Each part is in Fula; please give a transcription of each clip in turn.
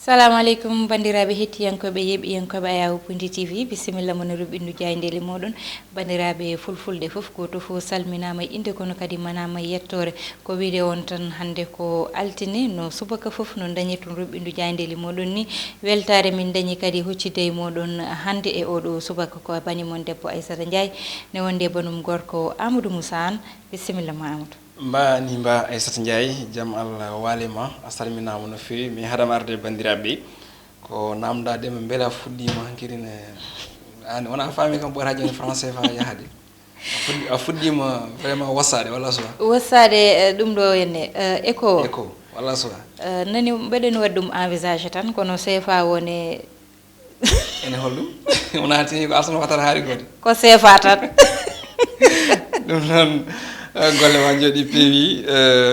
Assalamu alaikum bandiraɓe hettiyankoɓe yeɓiyankoɓe Ayawu Punti TV bisimilla mono ruɓindu jayndeli moɗon bandiraɓe fulfulde foof goto fof salminama inde kono kadi manama yettore ko wiide on tan hande ko altine no subaka foof no dañi toon ruɓindu jayndeli moɗon ni weltare min dañi kadi huccide e moɗon hande e oɗo subaka ko banimon debbo Aissata Ndiaye ne wonde banum gorko Amadou Moussa Anne bisimilla ma Amadou. Mba Aissata Ndiaye jam Allah walima a salminama no fewi mi haɗama arde bandiraɓe ko namdadema beela fuɗɗima hankkadine an wona faami kam ɓoyata joni français fa yahade a fuɗɗima vraiment wassade walla suwa wassade ɗum ɗo henne éco walla suwa nani mbeɗen waɗi ɗum envisage tan kono CFA wone ene holɗum wona tini ko asano watata haari gode ko CFA tan ɗum noon golle ma jooɗi peewi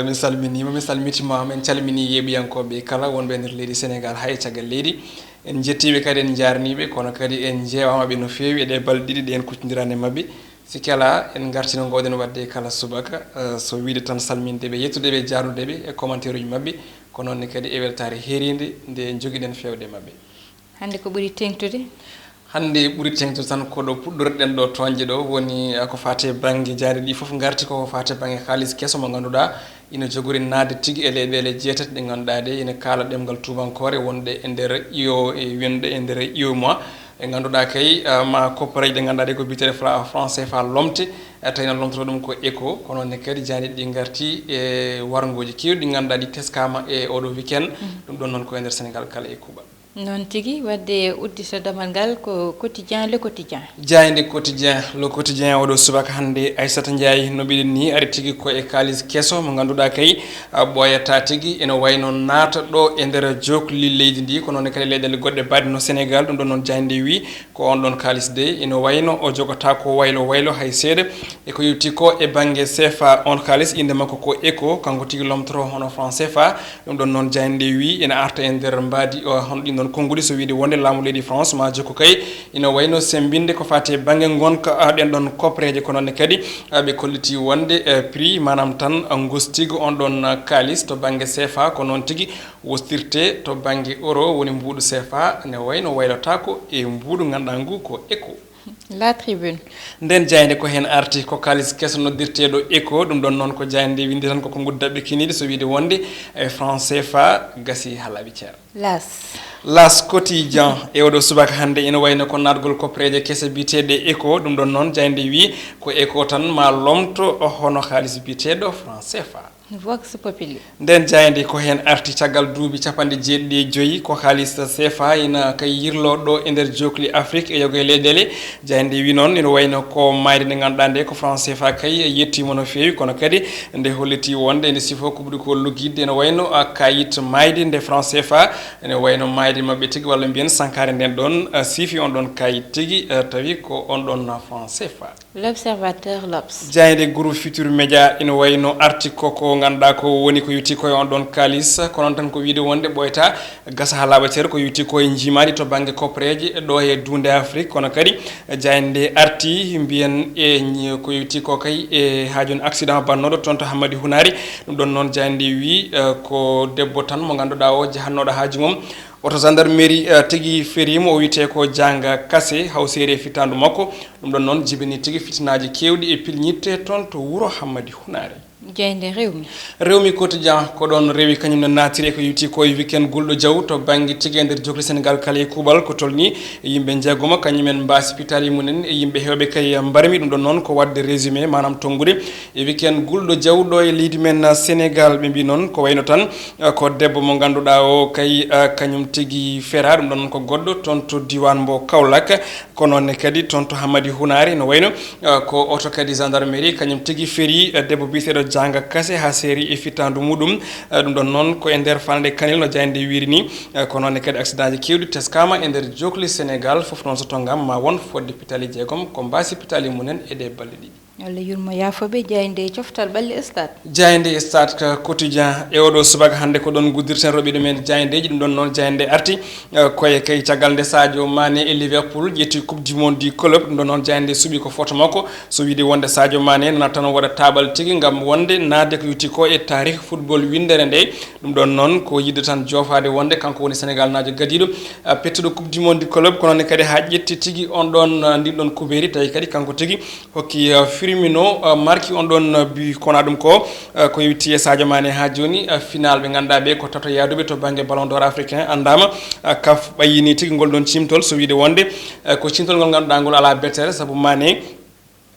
min salminima min salmitima min calmini yeeɓiyankoɓe kala wonɓe nder leydi Sénégal hay caggal leydi en jettiɓe kadi en jarniɓe kono kadi en jeewamaɓe no fewi eɗe balɗe ɗiɗi ɗe en kuccodirani mabɓe sikki ala en gartino gowɗen wadde kala subaka so wiide tan salmindeɓe yettudeɓe jarnudeɓe e commentaire uji mabɓe ko noonne kadi e weltare heeride nde joguiɗen fewde mabɓe hande ko ɓuuri tengtude hande ɓuuri tengtude tan koɗo puɗɗorɗen ɗo toñje ɗo woni ko fate banggue jaari ɗi foof garti ko fate banggue haalis kesso mo ganduɗa ina jogori nadde tigui e leyɗele jeetati ɗe ganduɗa ɗe ina kaala ɗemgal tubankore wonde e nder IO e wonde e nder UEMOA e ganduɗa kay ma coopéraji ɗe ganduɗa ɗe ko biteɗe français fa lomte tawino lomtoto ɗum ko éco ko noonne kadi jaani ɗi garti e wargoji kewɗi ɗi ganduɗa ɗi teskama e oɗo weekend ɗum ɗon noon ko e nder Sénégal kala e Cuba non tigui wadde uddito damal ngal ko quotidien le quotidien jayde quotidien le quotidien oɗo subaka hande Aissata Ndiaye no mbiɗen ni ari tigui ko e kalis kesso mo ganduɗa kay ɓoyata tigui ene wayno naata ɗo e nder jokli leydi ndi ko noon kadi leyɗele goɗɗe badde no Sénégal ɗum ɗon noon jayde wi ko on ɗon kalis de ene wayno o jogata ko waylo hay seeɗa e ko yewti ko e banggue CFA on kalis inde makko ko éco kanko tigui lomtoro hono franc CFA ɗum ɗon noon jayde wi ene arta e nder mbadi hono ɗin ɗon konnguli so wiide wonde laamu leydi France ma jokko kay ina wayno sembinde ko fate banggue gonka ɗen ɗon copreje ko noonne kadi ɓe kolliti wonde prix manam tan gostigo on ɗon kalis to banggue CFA ko noon tigui wostirte to banggue euro woni mbuɗu CFA ne wayno waylotako e mbuɗu ganduɗa ngu ko éco La Tribune nden jayde ko hen arti ko kalis kesso noddirteɗo éco ɗum ɗon noon ko jayde windi tan koko guddaɓe kiniɗe so wiide wonde e franc CFA gasi ha laaɓi ceera Las quotidien e oɗo subaka hande ina wayno ko natgol copreje kesse biteɗe éco ɗum ɗon noon jayde wi ko éco tan ma lomto hono halis biteɗo franc CFA Vox Populi nden jayde ko hen arti caggal duuɓi capanɗe jeeɗiɗi e joyyi ko halis CFA ina kay yirlo ɗo e nder jokli Afrique e yogo e leyɗele jayde wi noon ina wayno ko mayde nde ganduɗa nde ko franc CFA kay yettima no fewi kono kadi nde holliti wonde nde sifo ko ɓuuri ko logguidde ene wayno kayit mayde nde franc CFA ene wayno mayde mabɓe tigui walla mbiyen sankare nden ɗon siifi on ɗon kayit tigui tawi ko on ɗon franc CFA L'Observateur L'Obs jayde groupe Futur Média ina wayno arti koko ganduɗa ko woni ko yutti koye on ɗon kalis kono tan ko wiide wonde ɓoyta gasa ha laaɓatere ko yutti koye jimaɗi to banggue copreje ɗo e dunde Afrique kono kadi jayde arti mbiyen e ko yutti ko kay e ha joni accident bannoɗo toon to Hammadi Hunari ɗum ɗon noon jayde wi ko debbo tan mo ganduɗa o jahannoɗo haaju mum auto gendarmerie tigui ferima o wiyete ko Dianga Kassé hawsere fitandu makko ɗum ɗon noon jibini tigui fitinaji kewɗi e pilñitte toon to wuuro Hammadi Hunari jeyde rewmi quotidien ko ɗon rewi kañum ne natiri ko yuti koye weekend gulɗo jaw to banggue tigui e nder jokli Sénégal kala e kuuɓal ko tolni yimɓe jeegoma kañumen mbasi pitali mumen e yimɓe hewɓe kay mbarmi ɗum ɗon noon ko wadde résumé manam tongude e weekend gulɗo jaw ɗo e leydi men Sénégal ɓe mbi noon ko wayno tan ko debbo mo ganduɗa o kay kañum tigui fera ɗum ɗon noon ko goɗɗo toon to diwan mbo Kaolack ko noonne kadi toon to Hammadi Hunari no wayno ko auto kadi gendarmerie kañum tigui feeri debbo biteɗo Dianga Kassé ha séri e fittandu muɗum ɗum ɗon noon ko e nder fanade Kanel no jayde wiiri ni ko noonne kadi accident ji kewɗi teskama e nder jokli Sénégal foof noon so tongam ma won fodde pitali jeegom ko mbasi pitali munen e ɗe balɗe ɗiɗi walla yurmo yaafoɓe jayde coftal ɓalli stade jayde stade ka quotidien e oɗo subaka hannde ko ɗon guddirten roɓiɗo men jayndeji ɗum ɗon noon jaynde arti koye kay caggal nde Sadio Mané e Liverpool ƴetti coupe du monde du club ɗum ɗon noon jaynde suuɓi ko photo makko so wiide wonde Sadio Mané nana tan waɗa taɓal tigui gam wonde nadde ko yutti ko e tarih football windere nde ɗum ɗon noon ko yidde tan jofade wonde kanko woni Sénégal najo gadiɗo pettuɗo coupe du monde du club ko noon kadi ha ƴetti tigui on ɗon ndin ɗon kuberi tawi kadi kanko tigui hokki Firmino marki on ɗon but kona ɗum ko ko yetti e Sadio Mané ha joni final ɓe ganduɗa ɓe ko tato yaduɓe to banggue ballon d'or africain andama kaf ɓayini tigui ngol ɗon cimtol so wiide wonde ko cimtol ngol ganduɗa ngol ala bettere saabu Mané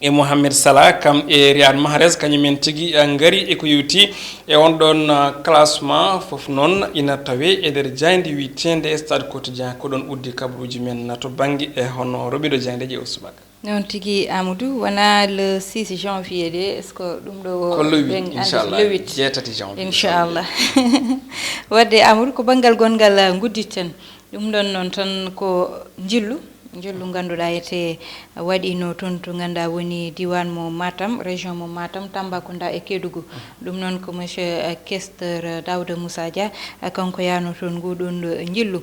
e Mohamed Salah kam e Riyad Mahrez kañumen tigui ngari e ko yewti e on ɗon classement foof noon ina tawe e nder jayde witende stade quotidien ko ɗon uddi kabaruji men to banggue e hono roɓiɗo jaydeji o subaka non tigui Amadou wona le 6 janvier de est ce que ɗum ɗo ko le 8 inchallah le 8 jeetati janvier inchallah wadde Amadou ko banggal gongal gudditten ɗum ɗon noon tan ko jillu ganduɗa ete waɗino toon to ganduɗa woni diwan mo Matam région mo Matam Tambacounda e Kédougou ɗum noon ko monsieur Kester Daouda Moussa Dia kanko yano toon nguɗon jillu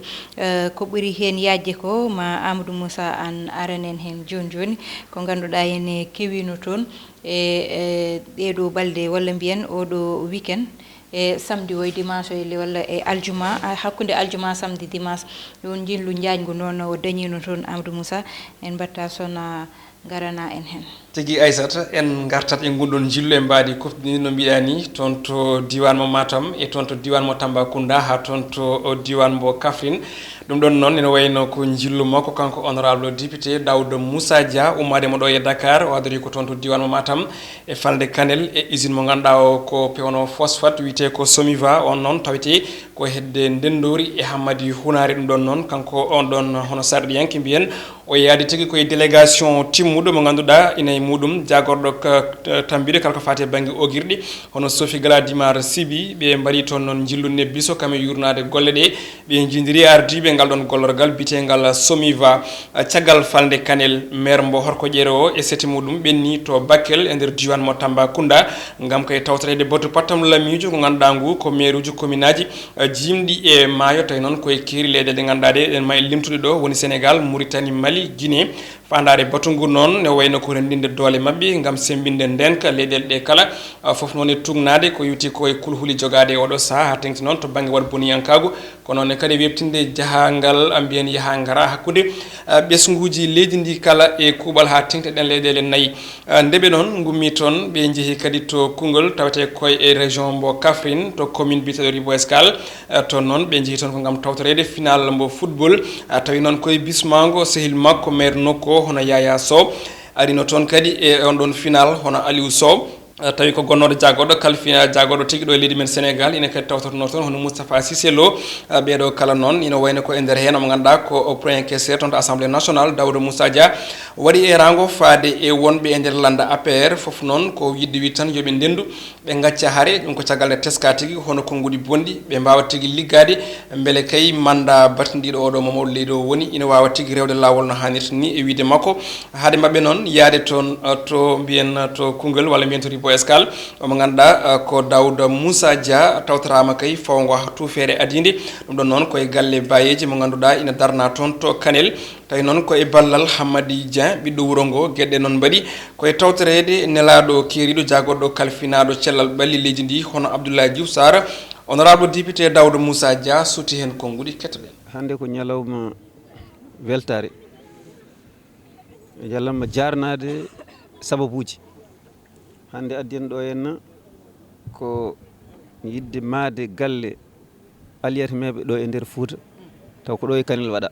ko ɓuuri hen yajde ko ma Amadou Moussa an aranen hen joni ko ganduɗa ene kewino toon e ɗeɗo balde walla mbiyen oɗo weekend e samedi o dimanche o walla e aljuma hakkude aljuma samedi dimanche yon jillu jaajgu noon o dañino toon Amadou Moussa en batta sona garana en hen tigui Aissata en gartat e gunɗon jillu e mbaadi koftini no mbiɗa ni toon to diwan mo Matam e toon to diwan mo Tambacounda ha toon to diwan mo Kaffrine ɗum ɗon noon ene wayno ko jillu makko kanko honorable député Daouda Moussa Dia ummade mo ɗo e Dakar o adori ko toon to diwan mo Matam e falde Kanel e usine mo ganduɗa o ko pewno phosphate wiyete ko Somiva on noon tawete ko hedde Ndendori e Hammadi Hunari ɗum ɗon noon kanko on ɗon hono sarɗiyanke mbiyen o yaadi tigui koye délégation timmuɗo mo ganduɗa ina muɗum jagorɗo tambide kala ko fati e banggue ogirɗi hono Sophie Gladimar Siby ɓe mbaɗi toon noon jillunde biso kame yurnade golle ɗe ɓe jindiri ardiɓe ngal ɗon gollorgal bitegal Somiva caggal falde Kanel maire mbo Horko Ƴere o e seti muɗum ɓenni to Bakel e nder diwan mo Tambacounda gam kay tawtorede batu pattam lamijo ko ganduɗa ngu ko maire uji commune aji jimɗi e maayo tawi noon koye keeri leyɗe ɗe ganduɗa ɗe ɗen may limtude ɗo woni Sénégal Mauritanie Mali Guinée fandare batungu noon ne wayno ko rendinde doole mabɓe gam sembinde ndenka leyɗele ɗe kala foof noon e tugnade ko yuti koye kulhuli jogade oɗo saaha ha tengti noon to banggue waɗa boniyankagu ko noon kadi webtinde jahangal mbiyen yaha ngara hakkude ɓesguji leydi ndi kala e kuuɓal ha tengti ɗen leyɗele nayyi ndeɓe noon gummi toon ɓe jeehi kadi to Koungheul tawete koye e région mbo Kaffrine to commune biteɗo Ribo Escale toon noon ɓe jeehi toon ko gam tawtorede final mbo football tawi noon koye bismago sehil makko maire nokko hono Yaya Sow arino toon kadi e on ɗon final hono Aliou Sow tawi ko gonnoɗo jagorɗo kalfina jagorɗo tigui ɗo e leydi men Sénégal ina kadi tawtorno toon hono Moustapha Cissé Lo ɓeɗo kala noon ina wayno ko e nder hen mo ganduɗa ko premier caisseur toon to assemblée nationale Daouda Moussa Dia waɗi e rango faade e wonɓe e nder landa APR foof noon ko yidde wi tan yooɓe ndendu ɓe gacca haare ɗum ko caggal nde teska tigui hono konngudi bonɗi ɓe mbawa tigui liggade beele kay manda battidiɗo oɗo Mamadou Leydi o woni ina wawa tigui rewde lawol no hannirta ni e wiide makko haade mabɓe noon yaade toon to mbiyen to Koungheul walla mbiyen to Ribo Escale omo ganduɗa ko Daouda Moussa Dia tawtorama kay fawgo tufere adide ɗum ɗon noon koye galle bayeji mo ganduɗa ina darna toon to Kanel tawi noon koye ballal Hammadi Dieng ɓiɗɗo wuuro ngo gueɗe noon mbaɗi koye tawtorede nelaɗo keeriɗo jagorɗo kalfinaɗo cellal ɓalli leydi ndi hono Abdoulaye Diouf Sarr honorable député Daouda Moussa Dia suti hen konnguli kettoɗen hande ko ñalawma weltare ñalawma jarnade sababuji hande addi en ɗo henna ko yidde maade galle aliyatameɓe ɗo e nder Fouta taw ko ɗo e Kanel waɗa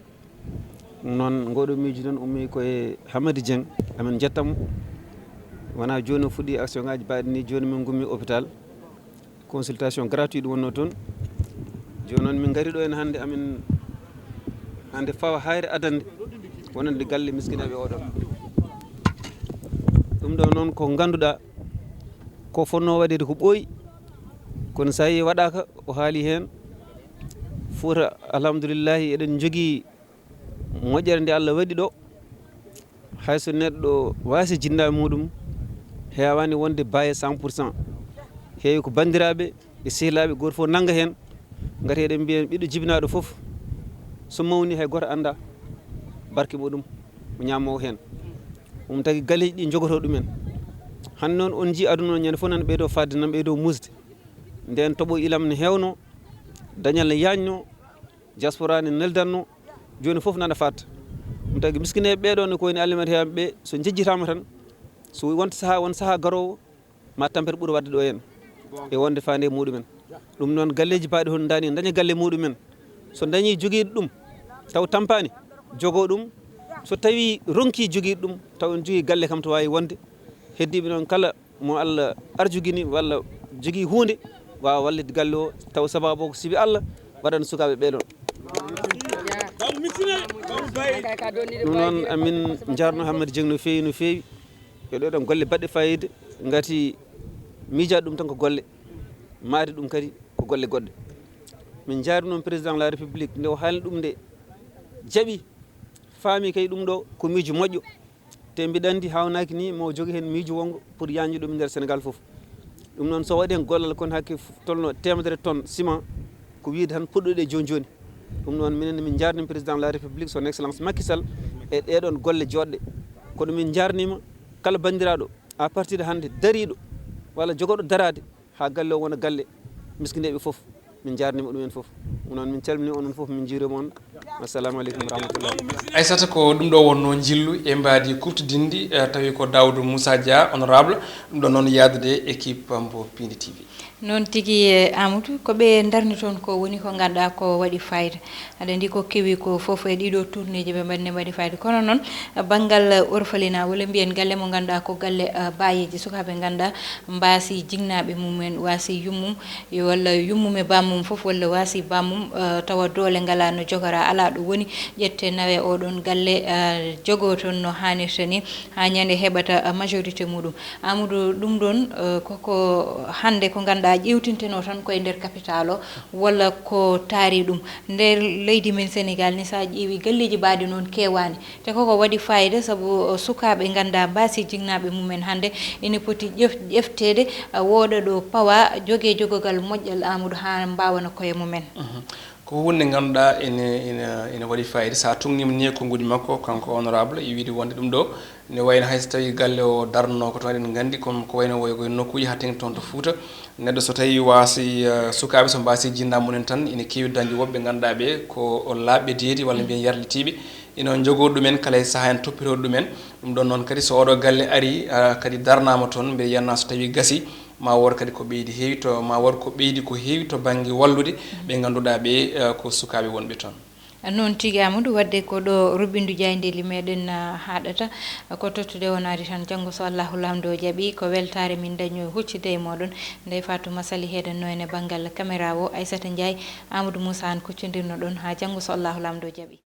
noon ngoɗo miijo noon ummi koye Hammadi Dieng amin jettamo wona joni o fuɗɗi action ngaji mbaɗi ni joni min gummi hôpital consultation gratuit wonno toon joni noon min gari ɗo en hande amin hande fawa hayre adande wonande galle miskinaɓe oɗon ɗum ɗo noon ko ganduɗa ko fonno waɗede ko ɓooyi kono sa yi waɗaka o haali hen Fouta alhamdoulillahi eɗen jogui moƴƴere nde Allah waɗi ɗo hayso neɗɗo wasi jinnaɓe muɗum heewani wonde baye 100%. Heewi ko bandiraɓe e sehilaɓe goto fof nanga hen gati eɗen mbiya ɓiɗɗo jibinaɗo fof so mawni hay goto anda barke muɗum mo ñamowo hen. ɗum tagui galleji ɗi jogoto ɗumen. hande noon on jii aduna o ñande fof nana ɓeydo fadde nan ɓeydo musde nden toɓo ilam ne hewno dañal ne yañno diaspora ne neldanno joni fof nana fatta. ɗum tagui miskineɓe ɓeɗo ne koyni alimata heɓe ɓe so jejjitama tan so won saaha garowo ma tampere ɓuura wadde ɗo hen e wonde fande muɗumen. ɗum noon galleji mbaɗi hono dani daña galle muɗumen so dañi joguiɗo ɗum taw tampani jogo ɗum so tawi ronki joguiɗo ɗum taw en jogui galle kam to wawi wonde. heddiɓe noon kala mo Allah arjugini walla jogui hunde wawa wallide galle o taw sababu o ko sibi Allah waɗano sukaɓe ɓeɗon. ɗum noon amin jarno Hammadou Dieng no fewi no fewi e ɗoɗon golle baɗɗe fayida gati miijade ɗum tan ko golle maade ɗum kadi ko golle goɗɗe. min jaari noon président de la république nde o haalni ɗum nde jaaɓi faami kay ɗum ɗo ko miijo moƴƴo te mbiɗa andi hawnaki ni mo jogui hen miijo wongo pour yañde ɗum nder Sénégal foof. ɗum noon so waɗi hen gollal kon hakke tolno temedere tonnes ciment ko wiide tan puɗɗoɗe joni joni. ɗum noon minen min jarnima président de la république son excellence Macky Sall e ɗeɗon golle joɗɗe kono min jarnima kala bandiraɗo à partir de hande dariɗo walla jogoɗo darade ha galle o wona galle miskineɓe foof min jarnima ɗumen foof. ɗum noon min calmini onon foof min jiirima on. assalamu aleykum wa rahmatullah. Aissata ko ɗum ɗo wonno jillu e mbadi kuftodindi tawi ko Daoudou Moussa Dia honorable ɗum ɗo noon yaadude équipe mbo Pindi TV. noon tigui Amadou ko ɓe darni toon ko woni ko ganduɗa ko waɗi fayida aɗa andi ko kewi ko foof e ɗiɗo tournéji ɓe mbaɗne waɗi fayida kono noon banggal orphelina walla mbiyen galle mo ganduɗa ko galle bayeji sukaɓe ganduɗa mbasi jignaɓe mumen wasi yummum walla yummum e bammum foof walla wasi bammum tawa doole ngala no jogora ala ɗo woni ƴette nawe oɗon galle jogo toon no hannirta ni ha ñande heɓata majorité muɗum. Amadou ɗum ɗon koko hande ko ganduɗa ƴewtinteno tan koye nder capital o walla ko taari ɗum nder leydi men Sénégal ni sa ƴeewi galleji mbaɗi noon kewani te koko waɗi fayida saabu sukaɓe ganda mbasi jignaɓe mumen hande ene poti ƴeftede wooɗa ɗo pawa jogue jogogal moƴƴal Amadou ha mbawana koye mumen. ko hunde ganduɗa ene waɗi fayida sa tungnima ni ko guɗi makko kanko honorable e wiide wonde ɗum ɗo ne wayno hayso tawi galle o darno ko to eɗen gandi comme ko wayno woy koye nokkuji ha tengti toon to Fouta neɗɗo so tawi wasi sukaɓe so mbasi jinnaɓe mumen tan ene kewi dañde woɓɓe ganduɗa ɓe ko laaɓɓe deedi walla mbiyen yarlitiɓe ina jogo ɗumen kala e saaha en toppitoɗo ɗumen. ɗum ɗon noon kadi so oɗo galle ari kadi darnama toon mbiɗa yiyanna so tawi gasi ma wor kadi ko ɓeydi heewi to ma wor ko ɓeydi ko heewi to banggue wallude ɓe ganduɗa ɓe ko sukaɓe wonɓe toon. noon tigui Amadou wadde ko ɗo Roubindou Diaydeli meɗen haɗata ko tottude wonade tan janggo so Allahu lamdo jaaɓi ko weltare min dañi huccide e moɗon Ndeye Fatouma Sali heɗen no ene banggal caméra o Aissata Ndiaye Amadou Moussa an kuccodirno ɗon ha janggo so Allahu lamdo jaaɓi.